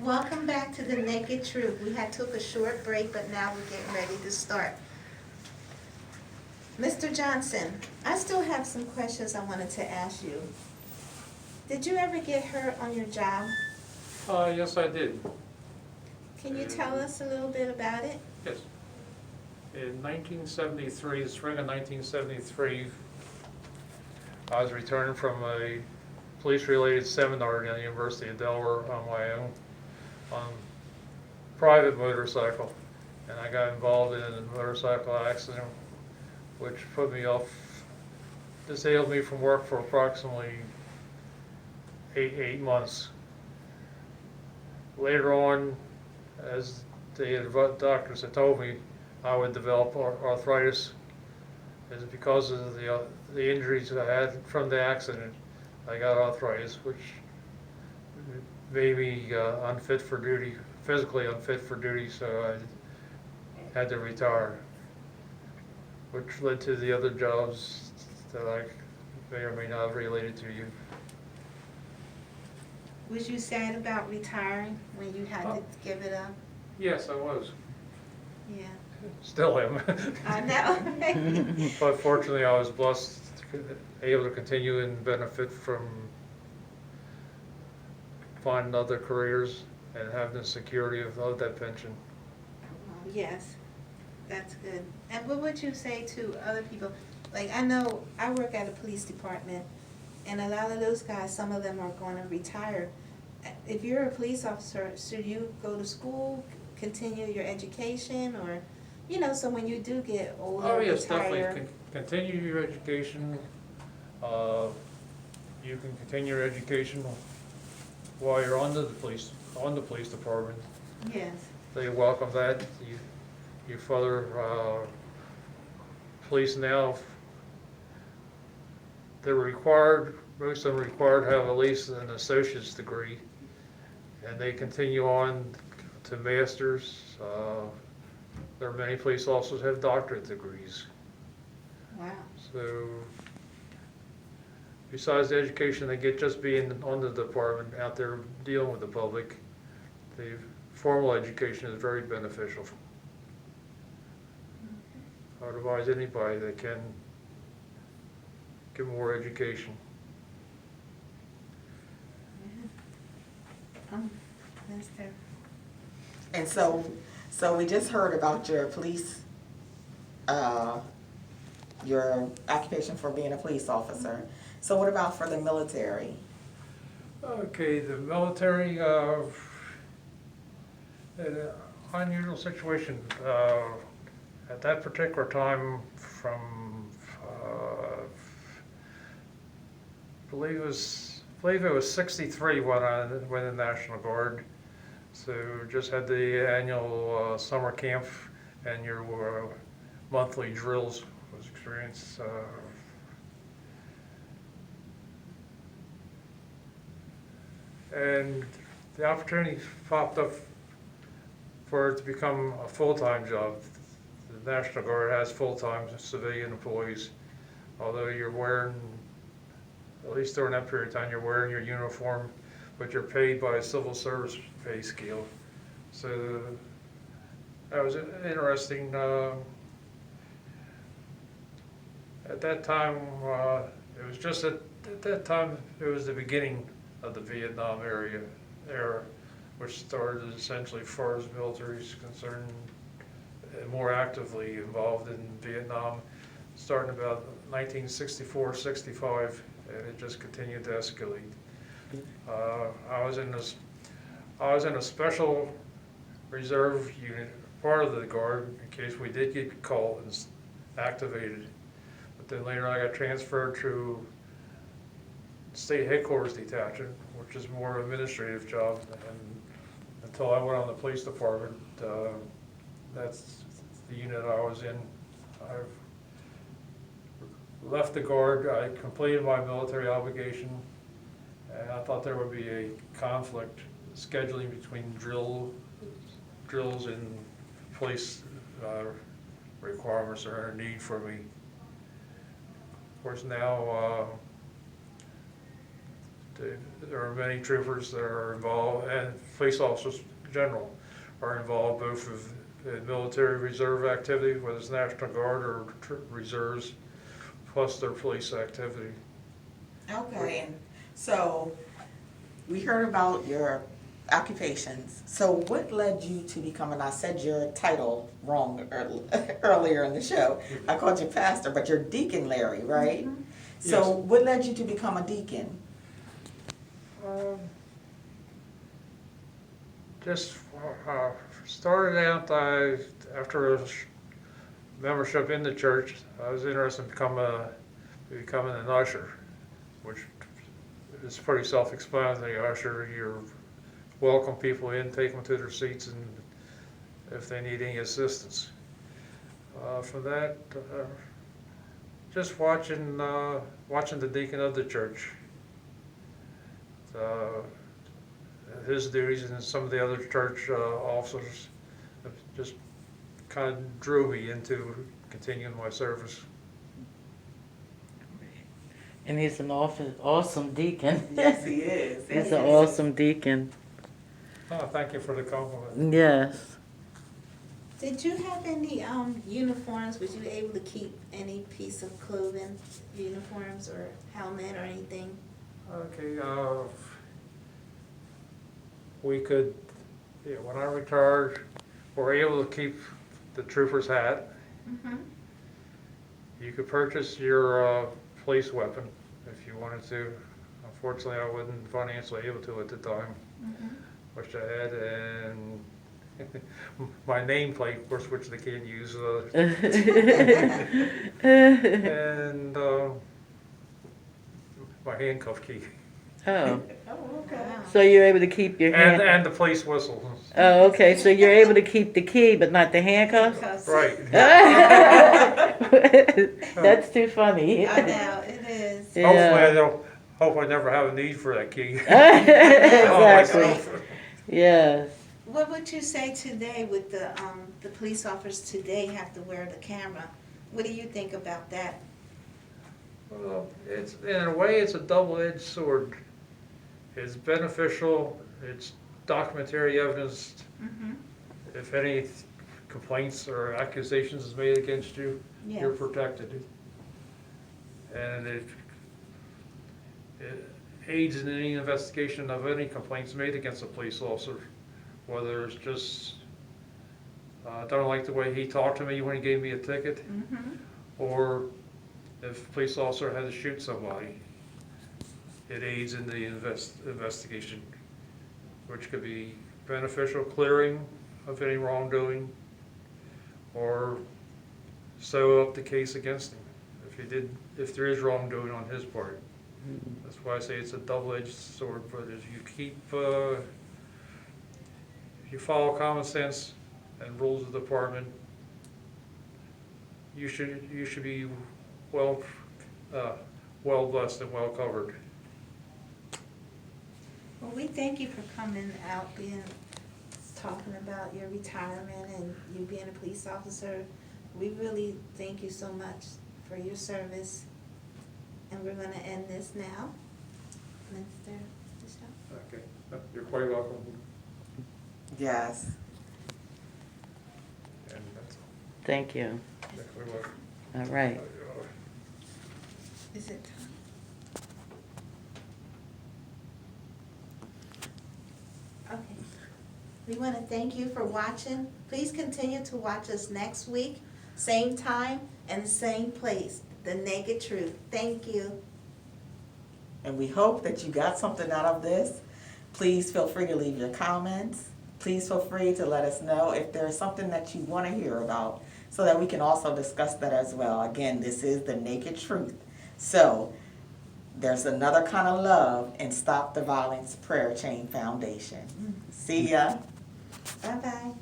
Welcome back to the Naked Truth. We had took a short break, but now we're getting ready to start. Mr. Johnson, I still have some questions I wanted to ask you. Did you ever get hurt on your job? Yes, I did. Can you tell us a little bit about it? Yes. In 1973, the spring of 1973, I was returning from a police-related seminar at the University of Delaware on my own, on private motorcycle. And I got involved in a motorcycle accident, which put me off, disabled me from work for approximately eight months. Later on, as the doctors had told me, I would develop arthritis. It's because of the injuries I had from the accident. I got arthritis, which made me unfit for duty, physically unfit for duty, so I had to retire, which led to the other jobs that I may or may not have related to you. Was you sad about retiring when you had to give it up? Yes, I was. Yeah. Still am. I know. But fortunately, I was blessed, able to continue and benefit from finding other careers and having the security of that pension. Yes, that's good. And what would you say to other people? Like, I know I work at a police department, and a lot of those guys, some of them are going to retire. If you're a police officer, should you go to school, continue your education, or, you know, so when you do get older, Oh, yes, retire? definitely. Continue your education. You can continue your education while you're on the police department. Yes. They welcome that. You further police now, they're required, most of them required to have at least an associate's degree, and they continue on to masters. There are many police officers who have doctorate degrees. Wow. So besides the education they get just being on the department, out there dealing with the public, the formal education is very beneficial. I would advise anybody that can get more education. Mr. And so we just heard about your police, your occupation for being a police officer. So what about for the military? Okay, the military, an unusual situation. At that particular time, from I believe it was 63 when I went in the National Guard. So just had the annual summer camp and your monthly drills was experienced. And the opportunity popped up for it to become a full-time job. The National Guard has full-time civilian employees, although you're wearing, at least during that period of time, you're wearing your uniform, but you're paid by a civil service pay scale. So that was interesting. At that time, it was just at that time, it was the beginning of the Vietnam era, which started essentially as far as military is concerned, more actively involved in Vietnam, starting about 1964-65, and it just continued to escalate. I was in a special reserve unit, part of the Guard, in case we did get called and activated. But then later I got transferred to State Headquarters Detachment, which is more administrative job. And until I went on the police department, that's the unit I was in. I left the Guard, I completed my military obligation, and I thought there would be a conflict scheduling between drills and police requirements or a need for me. Of course now There are many troopers that are involved, and police officers in general are involved both with military reserve activity, whether it's National Guard or reserves, plus their police activity. Okay, and so we heard about your occupations. So what led you to becoming, I said your title wrong earlier in the show. I called you pastor, but you're Deacon Larry, right? Mhm. So Yes. what led you to become a deacon? Just started out, after a membership in the church, I was interested in becoming an usher, which is pretty self-explanatory. Usher, you welcome people in, take them to their seats, and if they need any assistance. From that, just watching the deacon of the church. His duties and some of the other church officers just kind of drew me into continuing my service. And he's an awesome deacon. Yes, he is. He's an awesome deacon. Oh, thank you for the compliment. Yes. Did you have any uniforms? Was you able to keep any piece of clothing, uniforms or helmet or anything? Okay, we could, when I retired, we were able to keep the trooper's hat. Mm-hmm. You could purchase your police weapon if you wanted to. Unfortunately, I wasn't financially able to at the time. Mm-hmm. Which I had, and my nameplate, of course, which they can't use, and my handcuff key, Oh, Oh, okay. Wow. so you're able to keep your hand. and the police whistle. Oh, okay. So you're able to keep the key, but not the handcuffs. Because- Right. That's too funny. I know, it is. Yeah. Hope I never have a need for that key. Exactly. Myself. Yes. What would you say today with the police officers today have to wear the camera? What do you think about that? Well, it's, in a way, it's a double-edged sword. It's beneficial, it's documentary evidence. Mm-hmm. If any complaints or accusations is made against you, you're Yes. protected. And it aids in any investigation of any complaints made against a police officer, whether it's just, don't like the way he talked to me when he gave me a ticket, Mm-hmm. or if a police officer had to shoot somebody. It aids in the investigation, which could be beneficial, clearing of any wrongdoing, or sew up the case against him if there is wrongdoing on his part. That's why I say it's a double-edged sword. But if you follow common sense and rules of the department, you should be well blessed and well covered. Well, we thank you for coming out, talking about your retirement and you being a police officer. We really thank you so much for your service. And we're gonna end this now. Mr. Bishop? Okay, you're quite welcome. Yes. And that's all. Thank you. You're quite welcome. All right. Is it time? Okay. We want to thank you for watching. Please continue to watch us next week, same time and same place, The Naked Truth. Thank you. And we hope that you got something out of this. Please feel free to leave your comments. Please feel free to let us know if there's something that you want to hear about so that we can also discuss that as well. Again, this is The Naked Truth. So there's another kind of love in Stop the Violence Prayer Chain Foundation. See ya. Bye-bye.